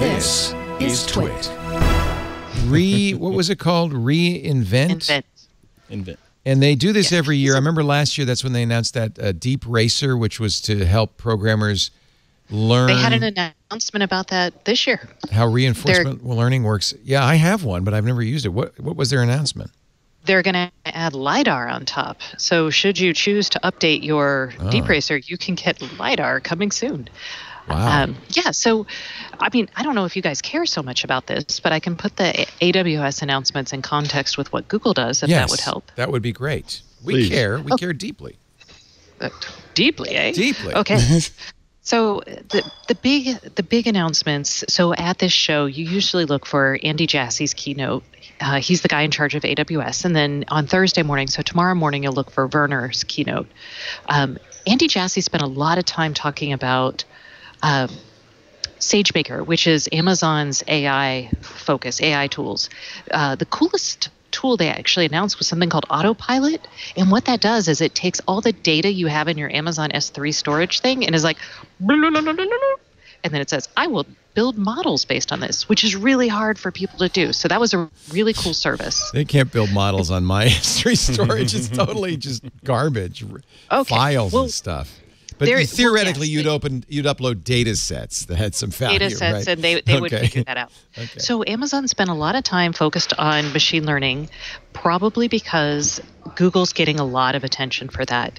This is TWiT. What was it called? Reinvent? Invent. And they do this every year. I remember last year, that's when they announced that Deep Racer, which was to help programmers learn. They had an announcement about that this year. How reinforcement learning works. Yeah, I have one, but I've never used it. What was their announcement? They're going to add LiDAR on top. So should you choose to update your Deep Racer, you can get LiDAR coming soon. Wow. So, I mean, I don't know if you guys care so much about this, but I can put the AWS announcements in context with what Google does, if that would help. That would be great. We Please. care. We care deeply. Deeply, eh? Deeply. Okay. So the big announcements. So at this show, you usually look for Andy Jassy's keynote. He's the guy in charge of AWS. And then on Thursday morning, so tomorrow morning, you'll look for Werner's keynote. Andy Jassy spent a lot of time talking about SageMaker, which is Amazon's AI focus, AI tools. The coolest tool they actually announced was something called Autopilot. And what that does is it takes all the data you have in your Amazon S3 storage thing and is like, and then it says, I will build models based on this, which is really hard for people to do. So that was a really cool service. They can't build models on my S3 storage. It's totally just garbage, files and stuff. But theoretically, you'd upload data sets that had some value, data sets, right? and they would figure that out. Okay. So Amazon spent a lot of time focused on machine learning, probably because Google's getting a lot of attention for that.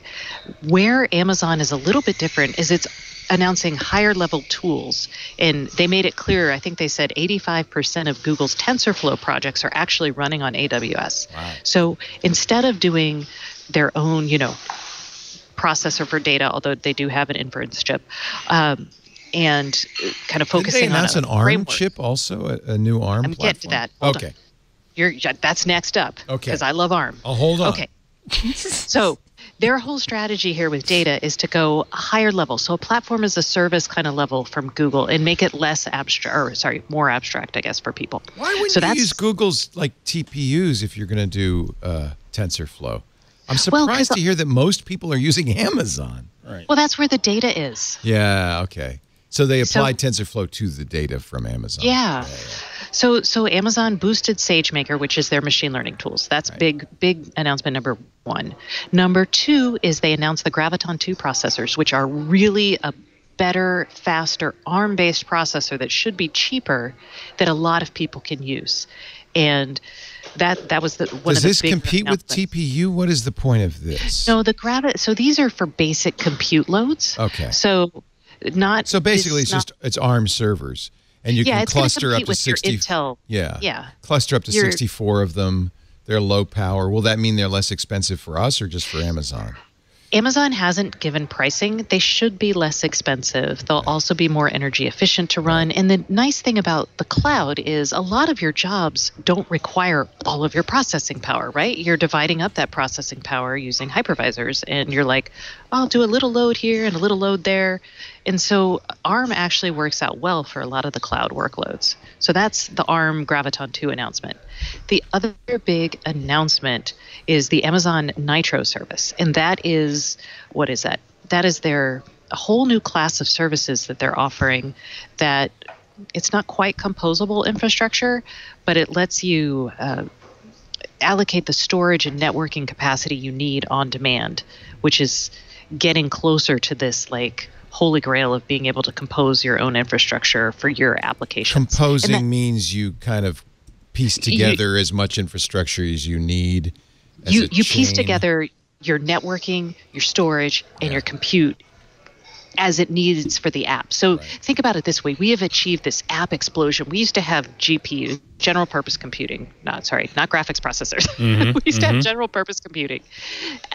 Where Amazon is a little bit different is it's announcing higher level tools, and they made it clear. I think they said 85% of Google's TensorFlow projects are actually running on AWS. Wow. So instead of doing their own, processor for data, although they do have an inference chip, and kind of focusing Did they announce on an ARM framework. chip also, a new ARM platform? Getting to that. Hold on. That's next up. Okay. Because I love ARM. Oh, hold on. Okay. So their whole strategy here with data is to go higher level. So a platform as a service kind of level from Google and make it less abstract, more abstract, I guess, for people. Why wouldn't you use Google's TPUs if you're going to do TensorFlow? I'm surprised to hear that most people are using Amazon. Right. Well, that's where the data is. Yeah, okay. So they applied TensorFlow to the data from Amazon. Yeah. So Amazon boosted SageMaker, which is their machine learning tools. That's big announcement number one. Number two is they announced the Graviton 2 processors, which are really a better, faster ARM-based processor that should be cheaper that a lot of people can use. And that was one of the big. Does this compete with TPU? What is the point of this? No, so these are for basic compute loads. Okay. So basically it's ARM servers, and you can cluster up to 60. Intel. Yeah. Cluster up to 64 of them. They're low power. Will that mean they're less expensive for us or just for Amazon? Amazon hasn't given pricing. They should be less expensive. They'll also be more energy efficient to run. And the nice thing about the cloud is a lot of your jobs don't require all of your processing power, right? You're dividing up that processing power using hypervisors, and you're like, I'll do a little load here and a little load there. And so ARM actually works out well for a lot of the cloud workloads. So that's the ARM Graviton 2 announcement. The other big announcement is the Amazon Nitro service. And that is, what is that? That is a whole new class of services that they're offering that it's not quite composable infrastructure, but it lets you allocate the storage and networking capacity you need on demand, which is getting closer to this holy grail of being able to compose your own infrastructure for your applications. Composing means you kind of piece together as much infrastructure as you need. You piece together your networking, your storage, and your compute as it needs for the app. So think about it this way. We have achieved this app explosion. We used to have GPU, general purpose computing. Not graphics processors. We used to have general purpose computing.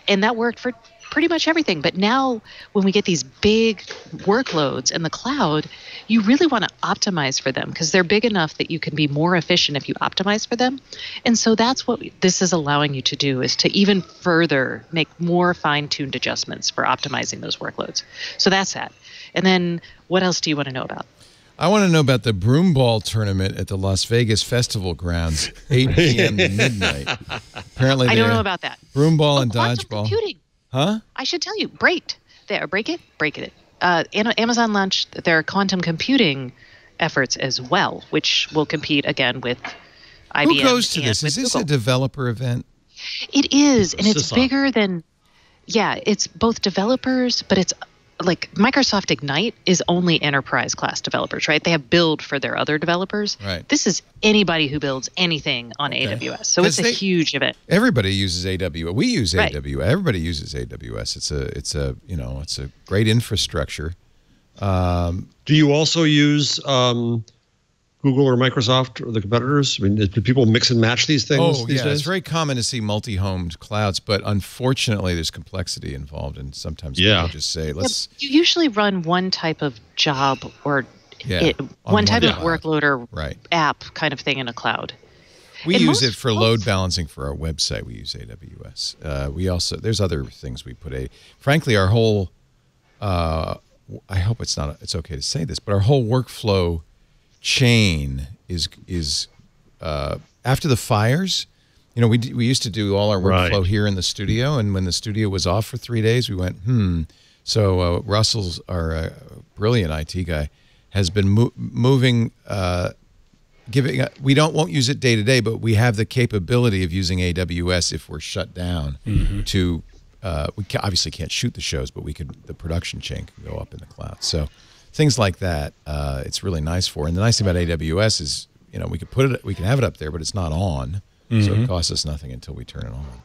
And that worked for pretty much everything. But now when we get these big workloads in the cloud, you really want to optimize for them because they're big enough that you can be more efficient if you optimize for them. And so that's what this is allowing you to do, is to even further make more fine-tuned adjustments for optimizing those workloads. So that's that. And then what else do you want to know about? I want to know about the broomball tournament at the Las Vegas Festival grounds, 8 p.m. to midnight. Apparently, I don't know about that. Broomball and dodgeball. Computing. Huh? I should tell you, break it. Amazon launched their quantum computing efforts as well, which will compete again with IBM. Who goes to this? Is this a developer event? It is, and it's bigger than, it's both developers, but it's like Microsoft Ignite is only enterprise class developers, right? They have build for their other developers. Right. This is anybody who builds anything on AWS. So it's a huge event. Everybody uses AWS. We use AWS. Everybody uses AWS. It's a great infrastructure. Do you also use Google or Microsoft or the competitors? I mean, do people mix and match these things these days? It's very common to see multi-homed clouds, but unfortunately there's complexity involved, and sometimes people just say, let's... You usually run one type of job or one type of workload or app kind of thing in a cloud. We use it for load balancing for our website. We use AWS. We also, there's other things we put frankly, our whole, I hope it's okay to say this, but our whole workflow chain is after the fires, we used to do all our workflow here in the studio, and when the studio was off for 3 days, we went so Russell's our brilliant IT guy has been moving we won't use it day to day, but we have the capability of using AWS if we're shut down to we obviously can't shoot the shows, but the production chain can go up in the cloud. So things like that, it's really nice for. And the nice thing about AWS is, we can have it up there, but it's not on, so it costs us nothing until we turn it on.